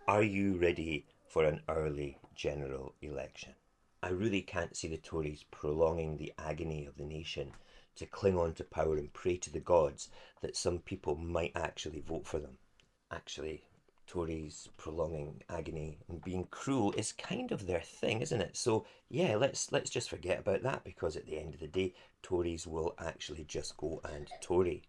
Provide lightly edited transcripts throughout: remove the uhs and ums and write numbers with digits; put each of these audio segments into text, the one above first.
Are you ready for an early general election? I really can't see the Tories prolonging the agony of the nation to cling on to power and pray to the gods that some people might actually vote for them. Actually, Tories prolonging agony and being cruel is kind of their thing, isn't it? So yeah, let's just forget about that because at the end of the day, Tories will actually just go and Tory.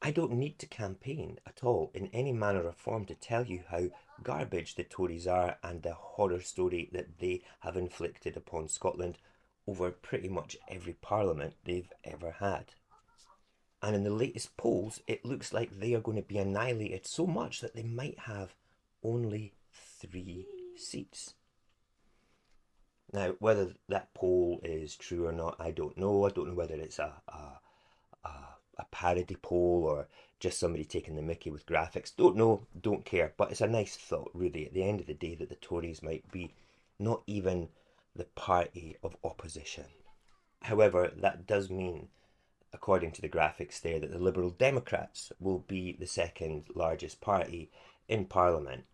I don't need to campaign at all in any manner or form to tell you how garbage the Tories are and the horror story that they have inflicted upon Scotland over pretty much every parliament they've ever had. And in the latest polls, it looks like they are going to be annihilated so much that they might have only 3 seats. Now, whether that poll is true or not, I don't know. I don't know whether it's a parody poll or just somebody taking the mickey with graphics. Don't know, don't care. But it's a nice thought, really, at the end of the day, that the Tories might be not even the party of opposition. However, that does mean, according to the graphics there, that the Liberal Democrats will be the second largest party in Parliament.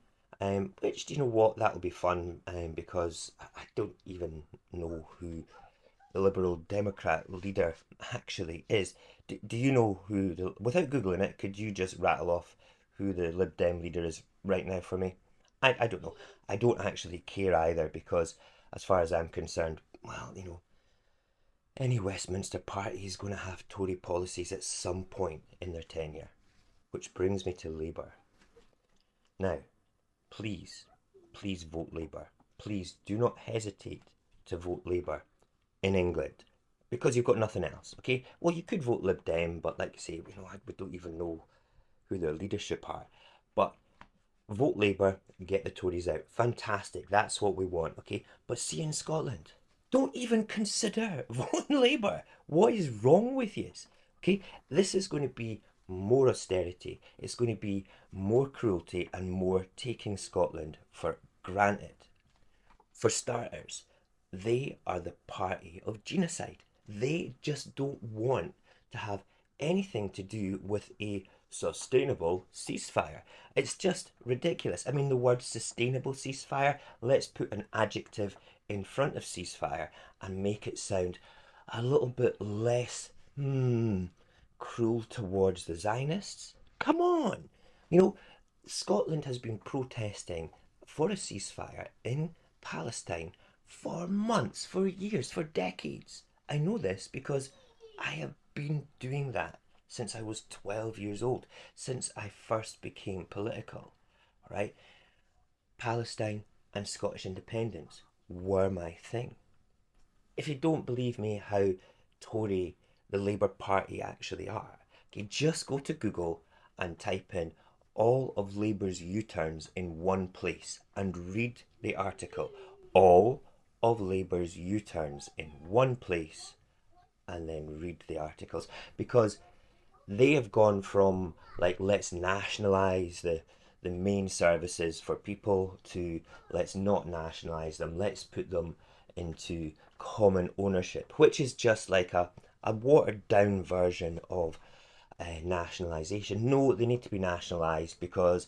Which, do you know what? That'll be fun because I don't even know who the Liberal Democrat leader actually is. Do you know who, without Googling it, could you just rattle off who the Lib Dem leader is right now for me? I don't know. I don't actually care either because, as far as I'm concerned, well, any Westminster party is going to have Tory policies at some point in their tenure. Which brings me to Labour. Now, please, please vote Labour. Please do not hesitate to vote Labour in England because you've got nothing else. Okay, well you could vote Lib Dem, but like I say, we don't even know who their leadership are. But vote Labour, get the Tories out. Fantastic, that's what we want. Okay, but see in Scotland, don't even consider voting Labour. What is wrong with you? Okay, this is going to be more austerity. It's going to be more cruelty and more taking Scotland for granted. For starters, they are the party of genocide. They just don't want to have anything to do with a sustainable ceasefire. It's just ridiculous. I mean, the word sustainable ceasefire, let's put an adjective in front of ceasefire and make it sound a little bit less cruel towards the Zionists. Come on! You know, Scotland has been protesting for a ceasefire in Palestine for months, for years, for decades. I know this because I have been doing that since I was 12 years old, since I first became political, right? Palestine and Scottish independence were my thing. If you don't believe me how Tory the Labour Party actually are, okay, just go to Google and type in all of Labour's U-turns in one place and read the article. All of Labour's U-turns in one place and then read the articles because they have gone from like let's nationalize the main services for people to let's not nationalize them, let's put them into common ownership, which is just like a watered down version of nationalisation. No, they need to be nationalised because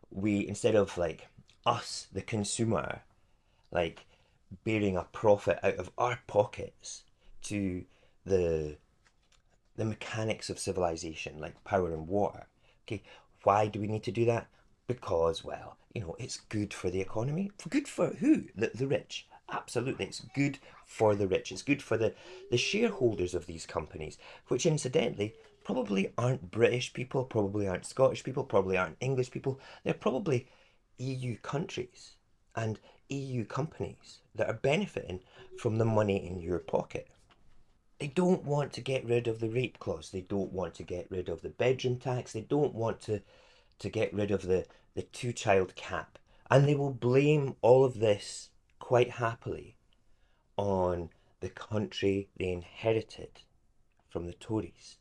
we, instead of like us, the consumer, like bearing a profit out of our pockets to the the mechanics of civilization, like power and water. Okay, why do we need to do that? Because, well, it's good for the economy. Good for who? The rich. Absolutely, it's good for the rich. It's good for the shareholders of these companies, which incidentally probably aren't British people, probably aren't Scottish people, probably aren't English people. They're probably EU countries and EU companies that are benefiting from the money in your pocket. They don't want to get rid of the rape clause. They don't want to get rid of the bedroom tax. They don't want to get rid of the two-child cap. And they will blame all of this quite happily on the country they inherited from the Tories.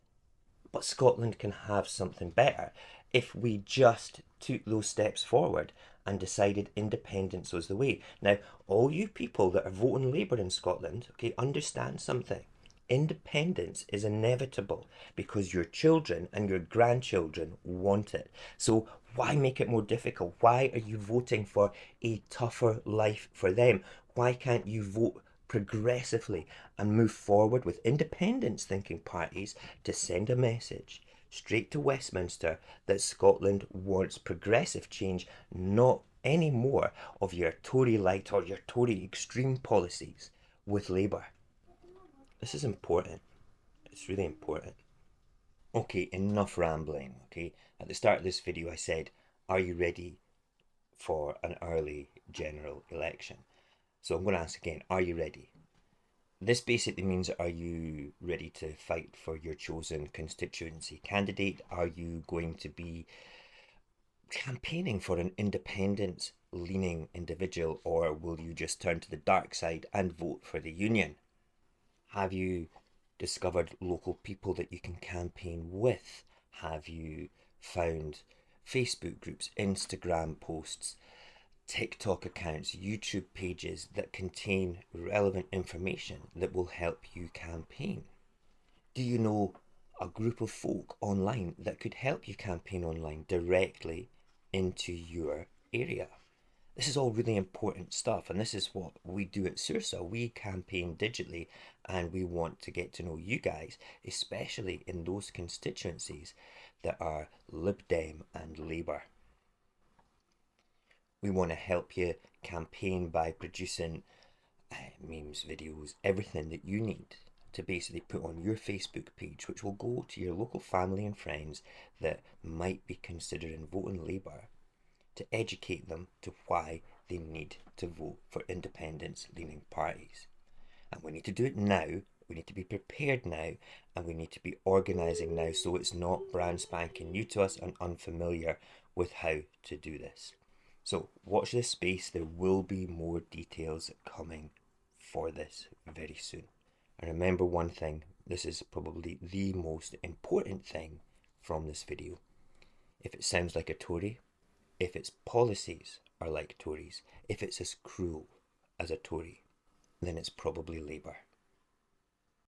But Scotland can have something better if we just took those steps forward and decided independence was the way. Now, all you people that are voting Labour in Scotland, okay, understand something. Independence is inevitable because your children and your grandchildren want it. So why make it more difficult? Why are you voting for a tougher life for them? Why can't you vote progressively and move forward with independence thinking parties to send a message straight to Westminster that Scotland wants progressive change, not any more of your Tory light or your Tory extreme policies with Labour? This is important. It's really important. Okay, enough rambling. Okay, at the start of this video I said, are you ready for an early general election? So I'm going to ask again, are you ready? This basically means, are you ready to fight for your chosen constituency candidate? Are you going to be campaigning for an independence leaning individual, or will you just turn to the dark side and vote for the union? Have you discovered local people that you can campaign with? Have you found Facebook groups, Instagram posts, TikTok accounts, YouTube pages that contain relevant information that will help you campaign? Do you know a group of folk online that could help you campaign online directly into your area? This is all really important stuff, and this is what we do at Saorsa. We campaign digitally, and we want to get to know you guys, especially in those constituencies that are Lib Dem and Labour. We want to help you campaign by producing memes, videos, everything that you need to basically put on your Facebook page, which will go to your local family and friends that might be considering voting Labour, to educate them to why they need to vote for independence leaning parties. And we need to do it now. We need to be prepared now, and we need to be organising now, so it's not brand spanking new to us and unfamiliar with how to do this. So watch this space. There will be more details coming for this very soon. And remember one thing, this is probably the most important thing from this video. If it sounds like a Tory, if its policies are like Tories, if it's as cruel as a Tory, then it's probably Labour.